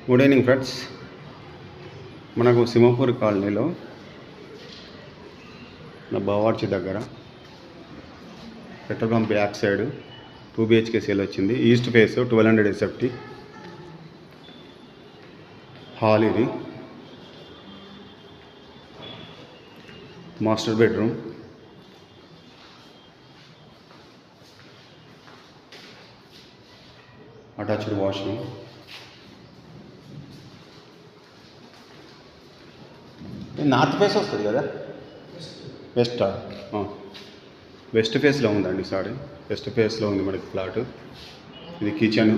Good evening friends. మనకు సింహపూర్ కాలనీలో నా బావార్చి దగ్గర petrol pump back side 2 BHK sale వచ్చింది. East face 1200 SFT hall. ఇది master bedroom, attached washroom, north face వస్తుంది కదా, వెస్ట్ ఫేస్లో ఉందండి. సారీ, వెస్ట్ ఫేస్లో ఉంది మనకి ఫ్లాట్. ఇది కిచెన్,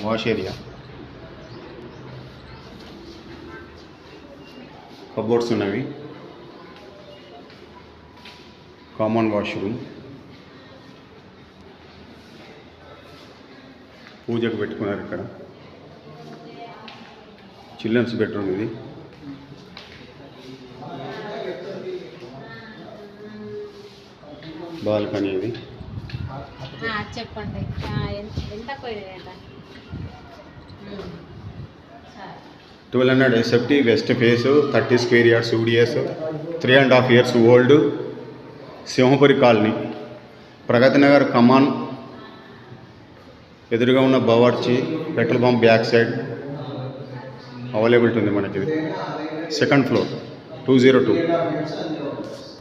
వాష్ ఏరియా, కబోర్డ్స్ ఉన్నవి, కామన్ వాష్రూమ్, పూజకు పెట్టుకున్నారు. ఇక్కడ చిల్డ్రన్స్ బెడ్రూమ్, ఇది బాల్కనీ. ఇది చెప్పండి ఎంత 1200 SFT west face, 30 square yards, UDS, 3.5 years old, Simhapuri colony, Pragathi Nagar కమాన్ ఎదురుగా ఉన్న Bawarchi petrol pump back side availability ఉంది మనకి. ఇది సెకండ్ ఫ్లోర్, 202.